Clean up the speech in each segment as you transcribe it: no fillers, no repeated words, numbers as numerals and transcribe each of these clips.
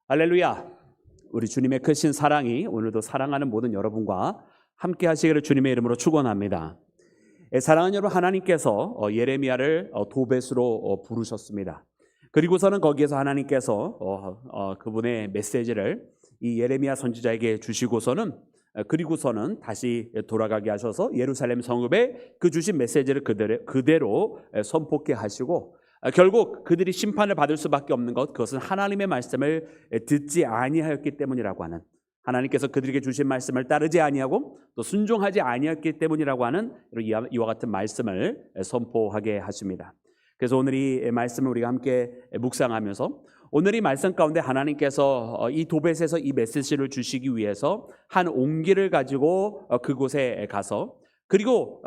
할렐루야. 우리 주님의 크신 사랑이 오늘도 사랑하는 모든 여러분과 함께 하시기를 주님의 이름으로 축원합니다. 사랑하는 여러분, 하나님께서 예레미야를 도벳으로 부르셨습니다. 그리고서는 거기에서 하나님께서 그분의 메시지를 이 예레미야 선지자에게 주시고서는 그리고서는 다시 돌아가게 하셔서 예루살렘 성읍에 그 주신 메시지를 그대로 선포케 하시고, 결국 그들이 심판을 받을 수밖에 없는 것, 그것은 하나님의 말씀을 듣지 아니하였기 때문이라고 하는, 하나님께서 그들에게 주신 말씀을 따르지 아니하고 또 순종하지 아니했기 때문이라고 하는 이와 같은 말씀을 선포하게 하십니다. 그래서 오늘 이 말씀을 우리가 함께 묵상하면서, 오늘 이 말씀 가운데 하나님께서 이 도벳에서 이 메시지를 주시기 위해서 한 옹기를 가지고 그곳에 가서, 그리고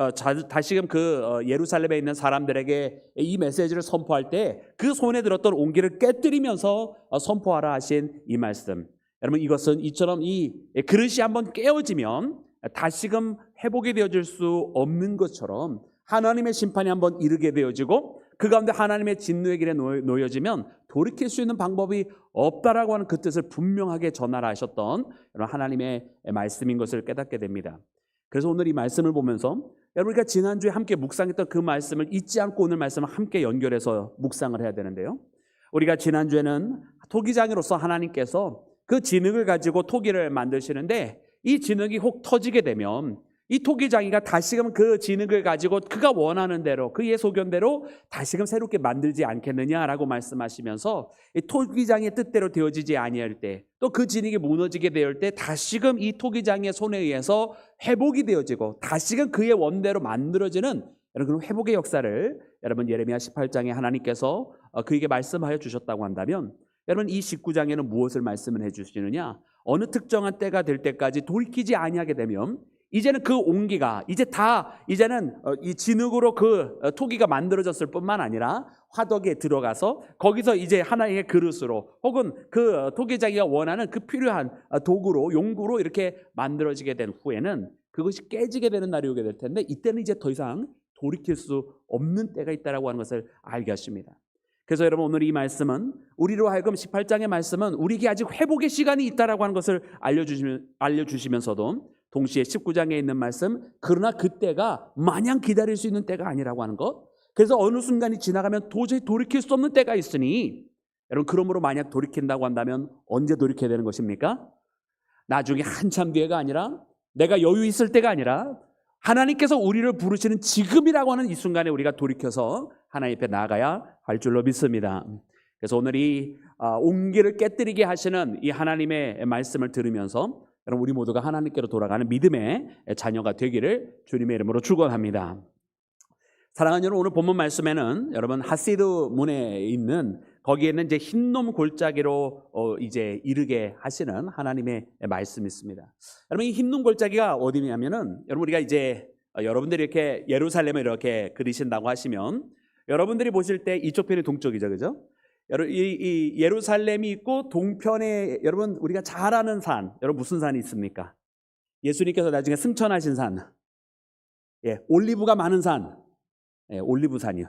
다시금 그 예루살렘에 있는 사람들에게 이 메시지를 선포할 때 그 손에 들었던 옹기를 깨뜨리면서 선포하라 하신 이 말씀, 여러분, 이것은 이처럼 이 그릇이 한번 깨어지면 다시금 회복이 되어질 수 없는 것처럼 하나님의 심판이 한번 이르게 되어지고, 그 가운데 하나님의 진노의 길에 놓여지면 돌이킬 수 있는 방법이 없다라고 하는 그 뜻을 분명하게 전하라 하셨던 하나님의 말씀인 것을 깨닫게 됩니다. 그래서 오늘 이 말씀을 보면서 여러분, 우리가 지난주에 함께 묵상했던 그 말씀을 잊지 않고 오늘 말씀을 함께 연결해서 묵상을 해야 되는데요, 우리가 지난주에는 토기장으로서 하나님께서 그 진흙을 가지고 토기를 만드시는데, 이 진흙이 혹 터지게 되면 이 토기장이가 다시금 그 진흙을 가지고 그가 원하는 대로, 그의 소견대로 다시금 새롭게 만들지 않겠느냐라고 말씀하시면서, 이 토기장의 뜻대로 되어지지 아니할 때, 또 그 진흙이 무너지게 될 때 다시금 이 토기장의 손에 의해서 회복이 되어지고 다시금 그의 원대로 만들어지는 그런 회복의 역사를 여러분 예레미야 18장에 하나님께서 그에게 말씀하여 주셨다고 한다면, 여러분 이 19장에는 무엇을 말씀을 해주시느냐, 어느 특정한 때가 될 때까지 돌이키지 아니하게 되면 이제는 그 옹기가 이제는 이 진흙으로 그 토기가 만들어졌을 뿐만 아니라 화덕에 들어가서 거기서 이제 하나의 그릇으로, 혹은 그 토기장이가 원하는 그 필요한 도구로, 용구로 이렇게 만들어지게 된 후에는 그것이 깨지게 되는 날이 오게 될 텐데, 이때는 이제 더 이상 돌이킬 수 없는 때가 있다라고 하는 것을 알게 하십니다. 그래서 여러분, 오늘 이 말씀은 우리로 하여금 18장의 말씀은 우리에게 아직 회복의 시간이 있다라고 하는 것을 알려주시면서도 동시에 19장에 있는 말씀, 그러나 그때가 마냥 기다릴 수 있는 때가 아니라고 하는 것, 그래서 어느 순간이 지나가면 도저히 돌이킬 수 없는 때가 있으니, 여러분 그러므로 만약 돌이킨다고 한다면 언제 돌이켜야 되는 것입니까? 나중에 한참 뒤에가 아니라, 내가 여유 있을 때가 아니라, 하나님께서 우리를 부르시는 지금이라고 하는 이 순간에 우리가 돌이켜서 하나님 앞에 나아가야 할 줄로 믿습니다. 그래서 오늘 이 옹기를 깨뜨리게 하시는 이 하나님의 말씀을 들으면서 여러분, 우리 모두가 하나님께로 돌아가는 믿음의 자녀가 되기를 주님의 이름으로 축원합니다. 사랑하는 여러분, 오늘 본문 말씀에는 여러분 하시드 문에 있는 거기에 있는 이제 흰놈 골짜기로 이제 이르게 하시는 하나님의 말씀이 있습니다. 여러분, 이 흰놈 골짜기가 어디냐면은, 여러분 우리가 이제 여러분들이 이렇게 예루살렘을 이렇게 그리신다고 하시면 여러분들이 보실 때 이쪽 편이 동쪽이죠, 그죠? 여러분 이 예루살렘이 있고 동편에 여러분 우리가 잘 아는 산, 여러분 무슨 산이 있습니까? 예수님께서 나중에 승천하신 산, 올리브가 많은 산, 올리브산이요.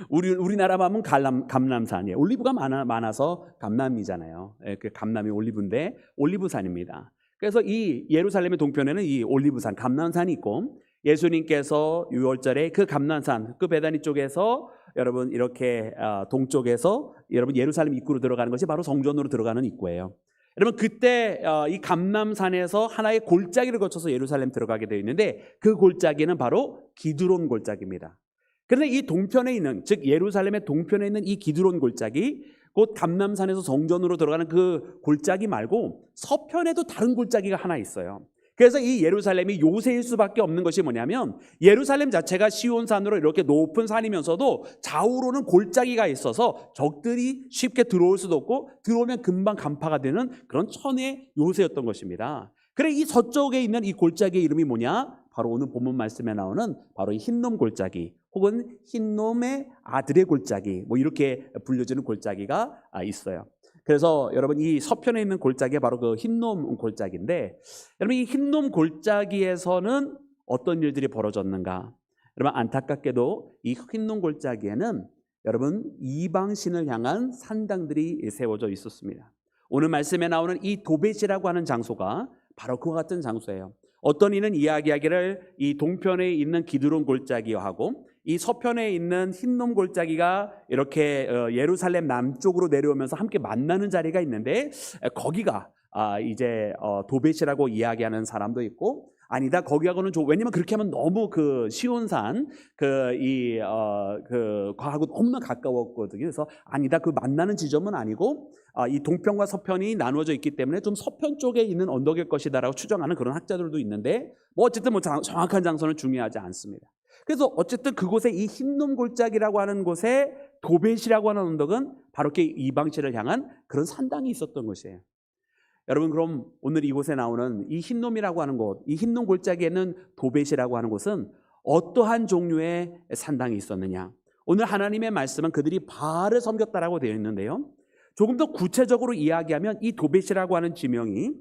우리나라만 하면 감람산, 올리브가 많아서 감남이잖아요. 그 감남이 올리브인데 올리브산입니다. 그래서 이 예루살렘의 동편에는 이 올리브산, 감람산이 있고, 예수님께서 6월절에 그 감람산, 그 베다니 쪽에서 여러분 이렇게 동쪽에서 여러분 예루살렘 입구로 들어가는 것이 바로 성전으로 들어가는 입구예요. 여러분 그때 이 감람산에서 하나의 골짜기를 거쳐서 예루살렘 들어가게 되어 있는데, 그 골짜기는 바로 기드론 골짜기입니다. 그런데 이 동편에 있는, 즉 예루살렘의 동편에 있는 이 기드론 골짜기, 곧 감람산에서 성전으로 들어가는 그 골짜기 말고 서편에도 다른 골짜기가 하나 있어요. 그래서 이 예루살렘이 요새일 수밖에 없는 것이 뭐냐면, 예루살렘 자체가 시온산으로 이렇게 높은 산이면서도 좌우로는 골짜기가 있어서 적들이 쉽게 들어올 수도 없고, 들어오면 금방 간파가 되는 그런 천의 요새였던 것입니다. 그래, 이 서쪽에 있는 이 골짜기의 이름이 뭐냐? 바로 오늘 본문 말씀에 나오는 바로 이 흰놈 골짜기, 혹은 흰놈의 아들의 골짜기, 뭐 이렇게 불려지는 골짜기가 있어요. 그래서 여러분 이 서편에 있는 골짜기가 바로 그 흰놈 골짜기인데, 여러분 이 흰놈 골짜기에서는 어떤 일들이 벌어졌는가? 여러분 안타깝게도 이 흰놈 골짜기에는 여러분 이방신을 향한 산당들이 세워져 있었습니다. 오늘 말씀에 나오는 이 도벳이라고 하는 장소가 바로 그와 같은 장소예요. 어떤 이는 이야기하기를 이 동편에 있는 기드론 골짜기하고 이 서편에 있는 흰놈 골짜기가 이렇게 예루살렘 남쪽으로 내려오면서 함께 만나는 자리가 있는데 거기가 이제 도벳이라고 이야기하는 사람도 있고, 아니다 거기하고는 왜냐면 그렇게 하면 너무 그 시온산 과하고 너무나 가까웠거든요. 그래서 아니다 그 만나는 지점은 아니고 이 동편과 서편이 나누어져 있기 때문에 좀 서편 쪽에 있는 언덕일 것이다라고 추정하는 그런 학자들도 있는데, 뭐 어쨌든 정확한 장소는 중요하지 않습니다. 그래서 어쨌든 그곳에 이 흰놈 골짜기라고 하는 곳에 도벳이라고 하는 언덕은 바로 이렇게 이방신을 향한 그런 산당이 있었던 것이에요. 여러분 그럼 오늘 이곳에 나오는 이 흰놈이라고 하는 곳, 이 흰놈 골짜기에는 도벳이라고 하는 곳은 어떠한 종류의 산당이 있었느냐? 오늘 하나님의 말씀은 그들이 바알을 섬겼다라고 되어 있는데요, 조금 더 구체적으로 이야기하면 이 도벳이라고 하는 지명이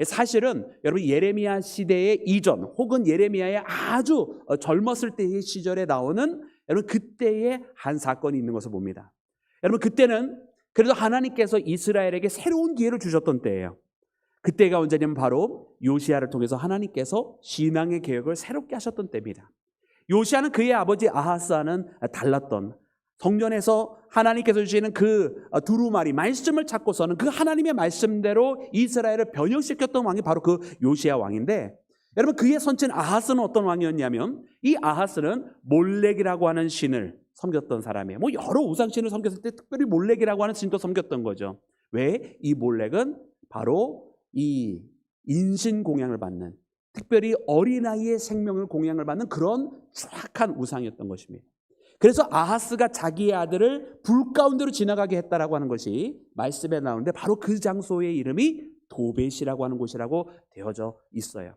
사실은 여러분 예레미야 시대의 이전 혹은 예레미야의 아주 젊었을 때의 시절에 나오는 여러분 그때의 한 사건이 있는 것을 봅니다. 여러분 그때는 그래도 하나님께서 이스라엘에게 새로운 기회를 주셨던 때예요. 그때가 언제냐면 바로 요시야를 통해서 하나님께서 신앙의 계획을 새롭게 하셨던 때입니다. 요시야는 그의 아버지 아하스와는 달랐던, 성전에서 하나님께서 주시는 그 두루마리 말씀을 찾고서는 그 하나님의 말씀대로 이스라엘을 변형시켰던 왕이 바로 그 요시야 왕인데, 여러분 그의 선친 아하스는 어떤 왕이었냐면 이 아하스는 몰렉이라고 하는 신을 섬겼던 사람이에요. 뭐 여러 우상신을 섬겼을 때 특별히 몰렉이라고 하는 신도 섬겼던 거죠. 왜? 이 몰렉은 바로 이 인신 공양을 받는, 특별히 어린아이의 생명을 공양을 받는 그런 추악한 우상이었던 것입니다. 그래서 아하스가 자기의 아들을 불 가운데로 지나가게 했다라고 하는 것이 말씀에 나오는데 바로 그 장소의 이름이 도벳이라고 하는 곳이라고 되어져 있어요.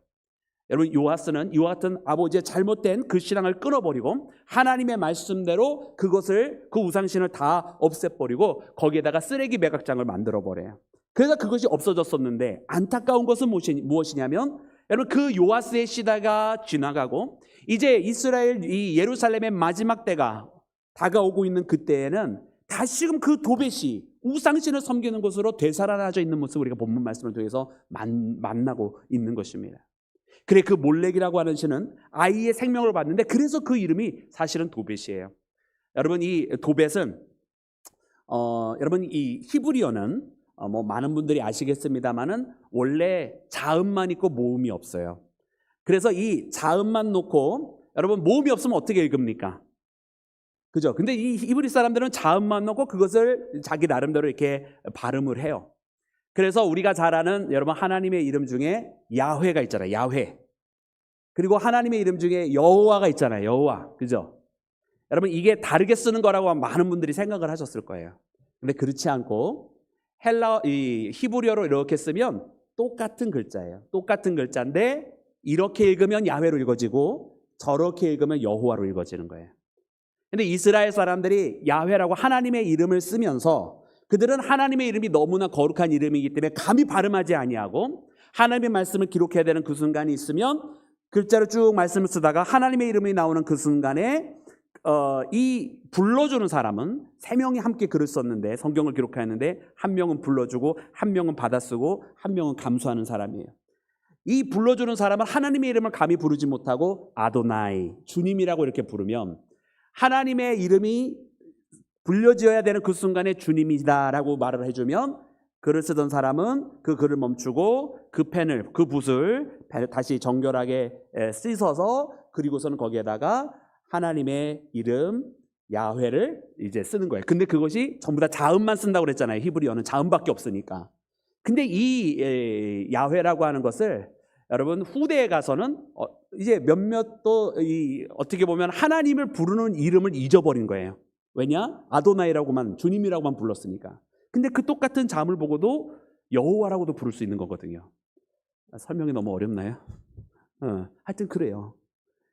여러분 요아스는 이와 같은 아버지의 잘못된 그 신앙을 끊어버리고 하나님의 말씀대로 그것을 그 우상신을 다 없애버리고 거기에다가 쓰레기 매각장을 만들어버려요. 그래서 그것이 없어졌었는데 안타까운 것은 무엇이냐면 여러분 그 요아스의 시대가 지나가고 이제 이스라엘 이 예루살렘의 마지막 때가 다가오고 있는 그때에는 다시금 그 도벳이 우상신을 섬기는 곳으로 되살아나져 있는 모습을 우리가 본문 말씀을 통해서 만나고 있는 것입니다. 그래 그 몰렉이라고 하는 신은 아이의 생명을 받는데 그래서 그 이름이 사실은 도벳이에요. 여러분 이 도벳은 여러분 이 히브리어는 뭐 많은 분들이 아시겠습니다만은 원래 자음만 있고 모음이 없어요. 그래서 이 자음만 놓고 여러분 모음이 없으면 어떻게 읽습니까? 그죠? 근데 이 히브리 사람들은 자음만 놓고 그것을 자기 나름대로 이렇게 발음을 해요. 그래서 우리가 잘 아는 여러분 하나님의 이름 중에 야훼가 있잖아요. 야훼. 그리고 하나님의 이름 중에 여호와가 있잖아요. 여호와. 그죠? 여러분 이게 다르게 쓰는 거라고 많은 분들이 생각을 하셨을 거예요. 근데 그렇지 않고 이 히브리어로 이렇게 쓰면 똑같은 글자예요. 똑같은 글자인데 이렇게 읽으면 야훼로 읽어지고 저렇게 읽으면 여호와로 읽어지는 거예요. 근데 이스라엘 사람들이 야훼라고 하나님의 이름을 쓰면서 그들은 하나님의 이름이 너무나 거룩한 이름이기 때문에 감히 발음하지 아니하고 하나님의 말씀을 기록해야 되는 그 순간이 있으면 글자를 쭉 말씀을 쓰다가 하나님의 이름이 나오는 그 순간에 이 불러주는 사람은 세 명이 함께 글을 썼는데 성경을 기록하였는데 한 명은 불러주고 한 명은 받아쓰고 한 명은 감수하는 사람이에요. 이 불러주는 사람은 하나님의 이름을 감히 부르지 못하고 아도나이 주님이라고 이렇게 부르면 하나님의 이름이 불려지어야 되는 그 순간에 주님이다라고 말을 해주면 글을 쓰던 사람은 그 글을 멈추고 그 펜을 그 붓을 다시 정결하게 씻어서 그리고서는 거기에다가 하나님의 이름 야훼를 이제 쓰는 거예요. 근데 그것이 전부 다 자음만 쓴다고 그랬잖아요. 히브리어는 자음밖에 없으니까. 근데 이 야훼라고 하는 것을 여러분 후대에 가서는 이제 몇몇 또 어떻게 보면 하나님을 부르는 이름을 잊어버린 거예요. 왜냐? 아도나이라고만 주님이라고만 불렀으니까. 근데 그 똑같은 자음을 보고도 여호와라고도 부를 수 있는 거거든요. 설명이 너무 어렵나요? 하여튼 그래요.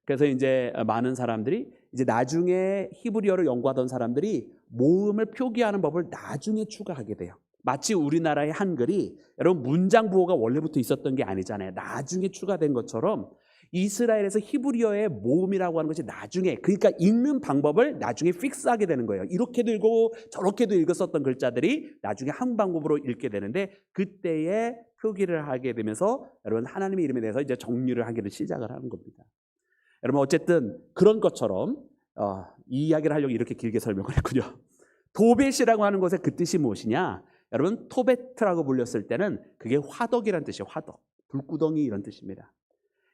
그래서 이제 많은 사람들이 이제 나중에 히브리어를 연구하던 사람들이 모음을 표기하는 법을 나중에 추가하게 돼요. 마치 우리나라의 한글이 여러분 문장 부호가 원래부터 있었던 게 아니잖아요. 나중에 추가된 것처럼 이스라엘에서 히브리어의 모음이라고 하는 것이 나중에, 그러니까 읽는 방법을 나중에 픽스하게 되는 거예요. 이렇게도 읽고 저렇게도 읽었었던 글자들이 나중에 한 방법으로 읽게 되는데, 그때에 표기를 하게 되면서 여러분 하나님의 이름에 대해서 이제 정리를 하기를 시작을 하는 겁니다. 여러분 어쨌든 그런 것처럼 이 이야기를 하려고 이렇게 길게 설명을 했군요. 도벳이라고 하는 것의 그 뜻이 무엇이냐? 여러분 토베트라고 불렸을 때는 그게 화덕이란 뜻이에요. 화덕, 불구덩이 이런 뜻입니다.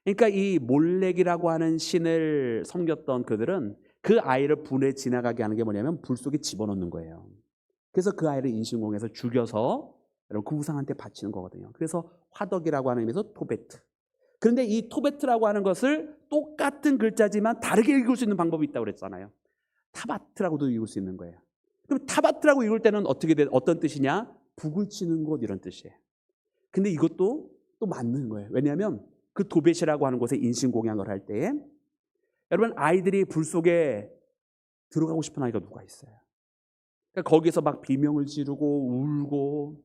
그러니까 이 몰렉이라고 하는 신을 섬겼던 그들은 그 아이를 불에 지나가게 하는 게 뭐냐면 불 속에 집어넣는 거예요. 그래서 그 아이를 인신공해서 죽여서 여러분 그 우상한테 바치는 거거든요. 그래서 화덕이라고 하는 의미에서 토베트. 그런데 이 토베트라고 하는 것을 똑같은 글자지만 다르게 읽을 수 있는 방법이 있다고 그랬잖아요. 타바트라고도 읽을 수 있는 거예요. 그럼 타바트라고 읽을 때는 어떤 뜻이냐? 북을 치는 곳 이런 뜻이에요. 근데 이것도 또 맞는 거예요. 왜냐하면 그 도벳이라고 하는 곳에 인신공양을 할 때에 여러분 아이들이 불 속에 들어가고 싶은 아이가 누가 있어요? 그러니까 거기서 막 비명을 지르고 울고,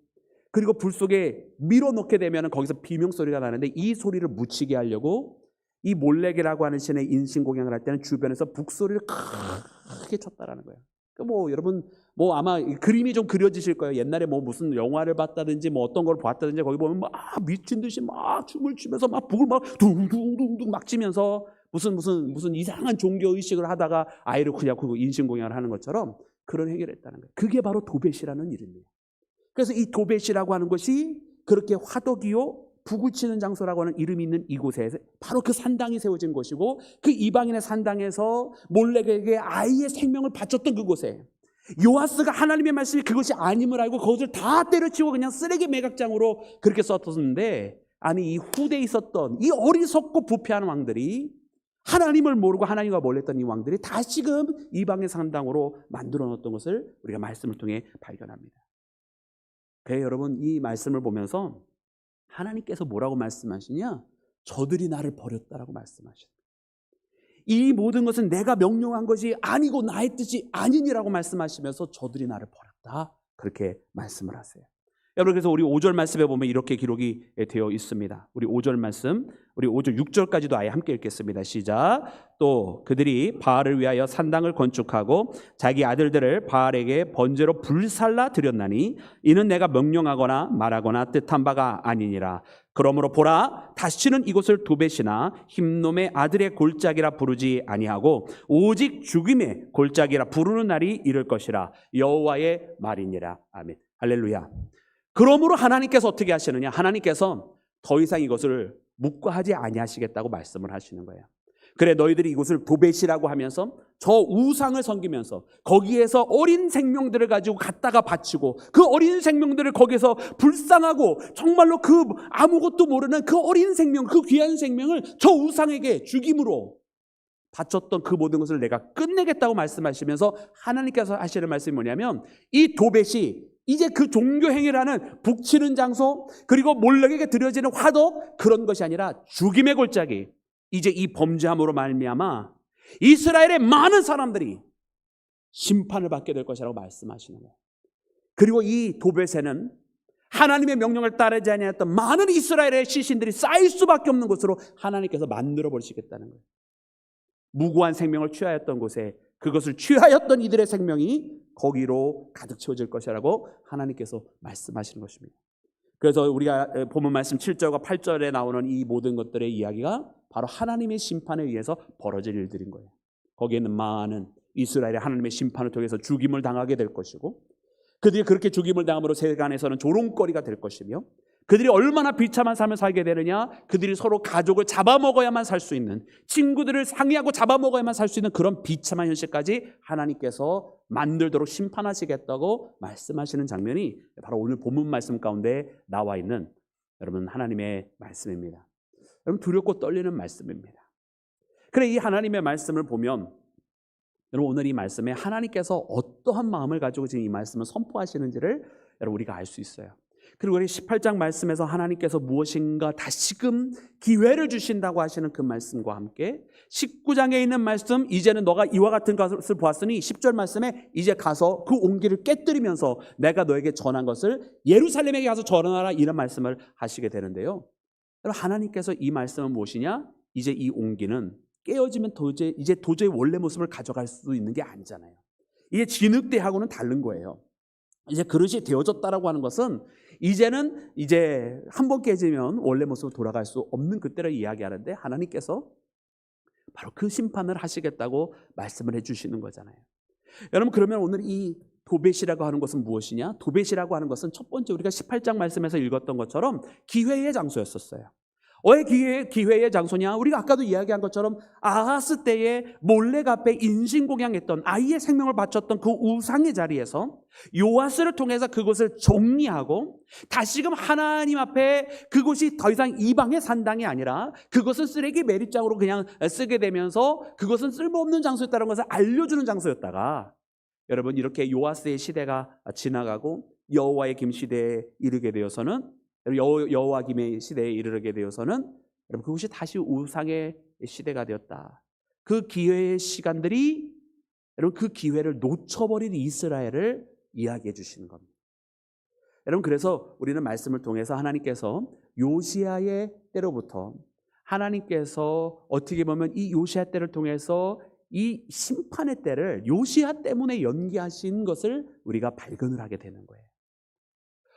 그리고 불 속에 밀어넣게 되면 거기서 비명 소리가 나는데 이 소리를 묻히게 하려고 이 몰렉이라고 하는 신의 인신공양을 할 때는 주변에서 북소리를 크게 쳤다라는 거예요. 뭐 여러분 뭐 아마 그림이 좀 그려지실 거예요. 옛날에 뭐 무슨 영화를 봤다든지 뭐 어떤 걸 봤다든지 거기 보면 막 미친 듯이 막 춤을 추면서 막 북을 막 둥둥둥둥 막 치면서 무슨 이상한 종교 의식을 하다가 아이를 그냥 인신공양을 하는 것처럼 그런 행위를 했다는 거예요. 그게 바로 도벳이라는 이름이에요. 그래서 이 도벳이라고 하는 것이 그렇게 화덕이요 북을 치는 장소라고 하는 이름이 있는 이곳에 바로 그 산당이 세워진 곳이고, 그 이방인의 산당에서 몰렉에게 아이의 생명을 바쳤던 그곳에 요아스가 하나님의 말씀이 그것이 아님을 알고 그것을 다 때려치우고 그냥 쓰레기 매각장으로 그렇게 썼었는데, 아니 이 후대에 있었던 이 어리석고 부패한 왕들이 하나님을 모르고 하나님과 멀랬던 이 왕들이 다시금 이방의 산당으로 만들어 놓았던 것을 우리가 말씀을 통해 발견합니다. 그래서 여러분 이 말씀을 보면서 하나님께서 뭐라고 말씀하시냐? 저들이 나를 버렸다라고 말씀하십니다. 이 모든 것은 내가 명령한 것이 아니고 나의 뜻이 아니니라고 말씀하시면서 저들이 나를 버렸다, 그렇게 말씀을 하세요. 여러분 그래서 우리 5절 말씀에 보면 이렇게 기록이 되어 있습니다. 우리 5절 말씀, 우리 5절 6절까지도 아예 함께 읽겠습니다. 시작. 또 그들이 바알을 위하여 산당을 건축하고 자기 아들들을 바알에게 번제로 불살라 드렸나니 이는 내가 명령하거나 말하거나 뜻한 바가 아니니라. 그러므로 보라, 다시는 이곳을 도벳이나 힘놈의 아들의 골짜기라 부르지 아니하고 오직 죽임의 골짜기라 부르는 날이 이를 것이라. 여호와의 말이니라. 아멘. 할렐루야. 그러므로 하나님께서 어떻게 하시느냐? 하나님께서 더 이상 이것을 묵과하지 아니하시겠다고 말씀을 하시는 거예요. 그래 너희들이 이곳을 도벳이라고 하면서 저 우상을 섬기면서 거기에서 어린 생명들을 가지고 갖다가 바치고 그 어린 생명들을 거기서 불쌍하고 정말로 그 아무것도 모르는 그 어린 생명, 그 귀한 생명을 저 우상에게 죽임으로 바쳤던 그 모든 것을 내가 끝내겠다고 말씀하시면서 하나님께서 하시는 말씀이 뭐냐면, 이 도벳이 이제 그 종교 행위라는 북치는 장소, 그리고 몰렉에게 드려지는 화덕, 그런 것이 아니라 죽임의 골짜기, 이제 이 범죄함으로 말미암아 이스라엘의 많은 사람들이 심판을 받게 될 것이라고 말씀하시는 거예요. 그리고 이 도벳에는 하나님의 명령을 따르지 아니했던 많은 이스라엘의 시신들이 쌓일 수밖에 없는 곳으로 하나님께서 만들어 버리시겠다는 거예요. 무고한 생명을 취하였던 곳에 그것을 취하였던 이들의 생명이 거기로 가득 채워질 것이라고 하나님께서 말씀하시는 것입니다. 그래서 우리가 본문 말씀 7절과 8절에 나오는 이 모든 것들의 이야기가 바로 하나님의 심판에 의해서 벌어질 일들인 거예요. 거기에는 많은 이스라엘의 하나님의 심판을 통해서 죽임을 당하게 될 것이고, 그들이 그렇게 죽임을 당함으로 세간에서는 조롱거리가 될 것이며, 그들이 얼마나 비참한 삶을 살게 되느냐, 그들이 서로 가족을 잡아먹어야만 살 수 있는, 친구들을 상의하고 잡아먹어야만 살 수 있는 그런 비참한 현실까지 하나님께서 만들도록 심판하시겠다고 말씀하시는 장면이 바로 오늘 본문 말씀 가운데 나와 있는 여러분 하나님의 말씀입니다. 여러분 두렵고 떨리는 말씀입니다. 그래 이 하나님의 말씀을 보면 여러분 오늘 이 말씀에 하나님께서 어떠한 마음을 가지고 지금 이 말씀을 선포하시는지를 여러분 우리가 알 수 있어요. 그리고 우리 18장 말씀에서 하나님께서 무엇인가 다시금 기회를 주신다고 하시는 그 말씀과 함께 19장에 있는 말씀, 이제는 너가 이와 같은 것을 보았으니 10절 말씀에 이제 가서 그 온기를 깨뜨리면서 내가 너에게 전한 것을 예루살렘에게 가서 전하라, 이런 말씀을 하시게 되는데요. 하나님께서 이 말씀은 무엇이냐? 이제 이 온기는 깨어지면 도저히 원래 모습을 가져갈 수 있는 게 아니잖아요. 이게 진흙대하고는 다른 거예요. 이제 그릇이 되어졌다라고 하는 것은 이제는 이제 한번 깨지면 원래 모습으로 돌아갈 수 없는 그때를 이야기하는데, 하나님께서 바로 그 심판을 하시겠다고 말씀을 해주시는 거잖아요. 여러분, 그러면 오늘 이 도벳이라고 하는 것은 무엇이냐? 도벳이라고 하는 것은 첫 번째 우리가 18장 말씀에서 읽었던 것처럼 기회의 장소였었어요. 왜 기회의 장소냐? 우리가 아까도 이야기한 것처럼 아하스 때에 몰렉 앞에 인신공양했던, 아이의 생명을 바쳤던 그 우상의 자리에서 요아스를 통해서 그곳을 정리하고 다시금 하나님 앞에 그곳이 더 이상 이방의 산당이 아니라 그것은 쓰레기 매립장으로 그냥 쓰게 되면서 그것은 쓸모없는 장소였다는 것을 알려주는 장소였다가, 여러분, 이렇게 요아스의 시대가 지나가고 여호와의 김 시대에 이르게 되어서는, 여호와김의 시대에 이르게 되어서는 여러분, 그것이 다시 우상의 시대가 되었다. 그 기회의 시간들이, 여러분, 그 기회를 놓쳐버린 이스라엘을 이야기해 주시는 겁니다. 여러분, 그래서 우리는 말씀을 통해서 하나님께서 요시아의 때로부터, 하나님께서 어떻게 보면 이 요시아 때를 통해서 이 심판의 때를 요시아 때문에 연기하신 것을 우리가 발견을 하게 되는 거예요.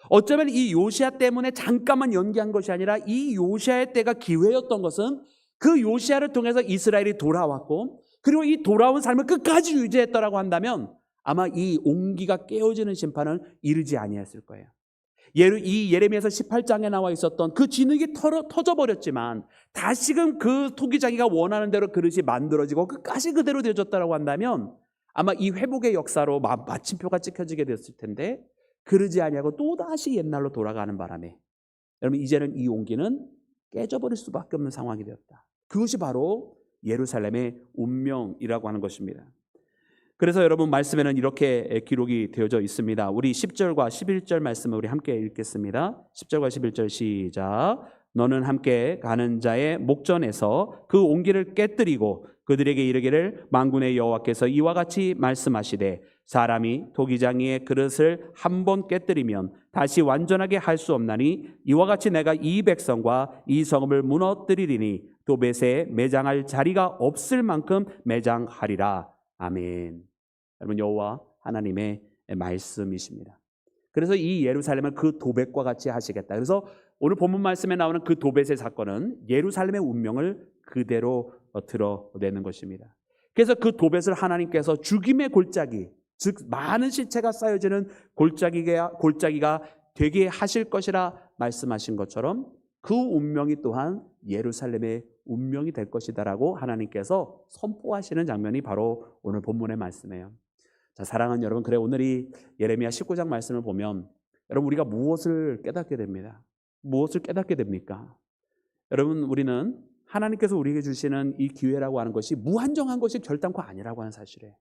어쩌면 이 요시아 때문에 잠깐만 연기한 것이 아니라 이 요시아의 때가 기회였던 것은 그 요시아를 통해서 이스라엘이 돌아왔고, 그리고 이 돌아온 삶을 끝까지 유지했더라고 한다면 아마 이 온기가 깨어지는 심판은 이르지 아니했을 거예요. 이 예레미야서 18장에 나와 있었던 그 진흙이 터져버렸지만 다시금 그 토기장이가 원하는 대로 그릇이 만들어지고 끝까지 그대로 되어졌다고 한다면 아마 이 회복의 역사로 마침표가 찍혀지게 됐을 텐데, 그러지 아니하고 또다시 옛날로 돌아가는 바람에 여러분, 이제는 이 온기는 깨져버릴 수밖에 없는 상황이 되었다. 그것이 바로 예루살렘의 운명이라고 하는 것입니다. 그래서 여러분, 말씀에는 이렇게 기록이 되어져 있습니다. 우리 10절과 11절 말씀을 우리 함께 읽겠습니다. 10절과 11절 시작. 너는 함께 가는 자의 목전에서 그 온기를 깨뜨리고 그들에게 이르기를, 만군의 여호와께서 이와 같이 말씀하시되 사람이 토기장이의 그릇을 한 번 깨뜨리면 다시 완전하게 할 수 없나니 이와 같이 내가 이 백성과 이 성읍을 무너뜨리리니 도벳에 매장할 자리가 없을 만큼 매장하리라. 아멘. 여러분, 여호와 하나님의 말씀이십니다. 그래서 이 예루살렘을 그 도벳과 같이 하시겠다. 그래서 오늘 본문 말씀에 나오는 그 도벳의 사건은 예루살렘의 운명을 그대로 드러내는 것입니다. 그래서 그 도벳을 하나님께서 죽임의 골짜기, 즉 많은 시체가 쌓여지는 골짜기가 되게 하실 것이라 말씀하신 것처럼 그 운명이 또한 예루살렘의 운명이 될 것이다라고 하나님께서 선포하시는 장면이 바로 오늘 본문의 말씀이에요. 자, 사랑하는 여러분, 그래 오늘 이 예레미야 19장 말씀을 보면 여러분, 우리가 무엇을 깨닫게 됩니다. 무엇을 깨닫게 됩니까? 여러분, 우리는 하나님께서 우리에게 주시는 이 기회라고 하는 것이 무한정한 것이 결단코 아니라고 하는 사실이에요.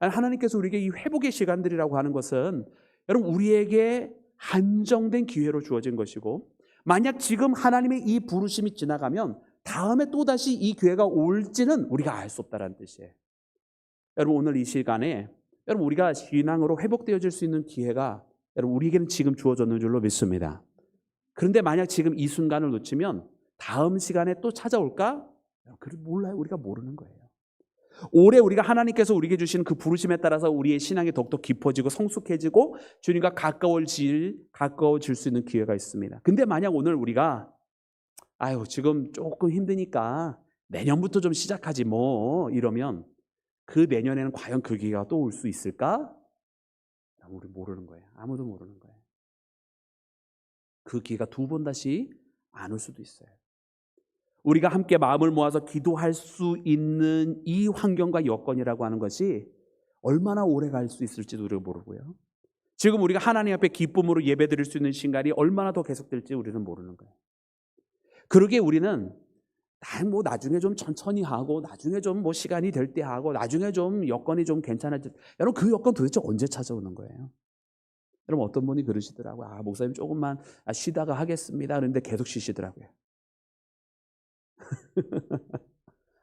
하나님께서 우리에게 이 회복의 시간들이라고 하는 것은 여러분, 우리에게 한정된 기회로 주어진 것이고, 만약 지금 하나님의 이 부르심이 지나가면 다음에 또다시 이 기회가 올지는 우리가 알 수 없다는 뜻이에요. 여러분, 오늘 이 시간에 여러분, 우리가 신앙으로 회복되어질 수 있는 기회가 여러분, 우리에게는 지금 주어졌는 줄로 믿습니다. 그런데 만약 지금 이 순간을 놓치면 다음 시간에 또 찾아올까? 몰라요. 우리가 모르는 거예요. 올해 우리가 하나님께서 우리에게 주시는 그 부르심에 따라서 우리의 신앙이 더욱더 깊어지고 성숙해지고 주님과 가까워질 수 있는 기회가 있습니다. 근데 만약 오늘 우리가 지금 조금 힘드니까 내년부터 좀 시작하지 뭐 이러면 그 내년에는 과연 그 기회가 또 올 수 있을까? 우리 모르는 거예요. 아무도 모르는 거예요. 그 기회가 두 번 다시 안 올 수도 있어요. 우리가 함께 마음을 모아서 기도할 수 있는 이 환경과 여건이라고 하는 것이 얼마나 오래 갈 수 있을지도 우리가 모르고요. 지금 우리가 하나님 앞에 기쁨으로 예배드릴 수 있는 시간이 얼마나 더 계속될지 우리는 모르는 거예요. 그러기에 우리는 나중에 좀 천천히 하고, 나중에 좀 시간이 될 때 하고, 나중에 좀 여건이 좀 괜찮아질 때, 여러분, 그 여건 도대체 언제 찾아오는 거예요? 여러분, 어떤 분이 그러시더라고요. 목사님 조금만 쉬다가 하겠습니다. 그런데 계속 쉬시더라고요.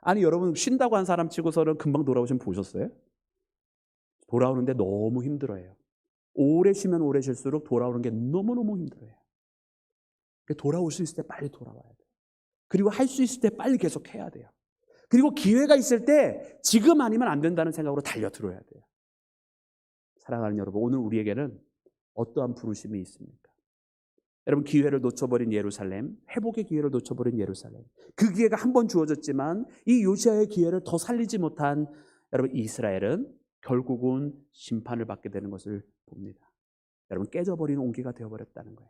아니, 여러분, 쉰다고 한 사람 치고서는 금방 돌아오시면 보셨어요? 돌아오는데 너무 힘들어요. 오래 쉬면 오래 쉴수록 돌아오는 게 너무너무 힘들어요. 돌아올 수 있을 때 빨리 돌아와야 돼요. 그리고 할 수 있을 때 빨리 계속 해야 돼요. 그리고 기회가 있을 때 지금 아니면 안 된다는 생각으로 달려들어야 돼요. 사랑하는 여러분, 오늘 우리에게는 어떠한 부르심이 있습니까? 여러분, 기회를 놓쳐버린 예루살렘, 회복의 기회를 놓쳐버린 예루살렘, 그 기회가 한 번 주어졌지만 이 요시아의 기회를 더 살리지 못한 여러분 이스라엘은 결국은 심판을 받게 되는 것을 봅니다. 여러분, 깨져버린 온기가 되어버렸다는 거예요.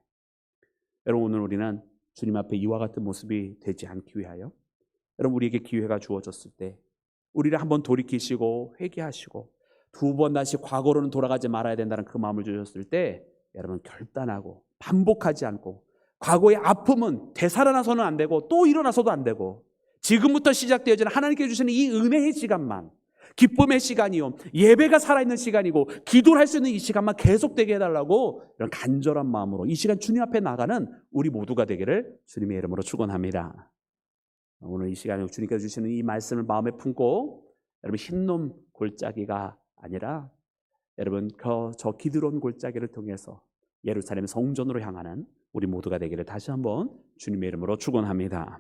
여러분, 오늘 우리는 주님 앞에 이와 같은 모습이 되지 않기 위하여 여러분, 우리에게 기회가 주어졌을 때 우리를 한번 돌이키시고 회개하시고 두 번 다시 과거로는 돌아가지 말아야 된다는 그 마음을 주셨을 때 여러분, 결단하고 반복하지 않고, 과거의 아픔은 되살아나서는 안 되고 또 일어나서도 안 되고, 지금부터 시작되어지는 하나님께 주시는 이 은혜의 시간만, 기쁨의 시간이요, 예배가 살아있는 시간이고 기도를 할 수 있는 이 시간만 계속되게 해달라고 이런 간절한 마음으로 이 시간 주님 앞에 나가는 우리 모두가 되기를 주님의 이름으로 축원합니다. 오늘 이 시간에 주님께서 주시는 이 말씀을 마음에 품고 여러분, 흰놈 골짜기가 아니라 여러분, 저 기드론 골짜기를 통해서 예루살렘 성전으로 향하는 우리 모두가 되기를 다시 한번 주님의 이름으로 축원합니다.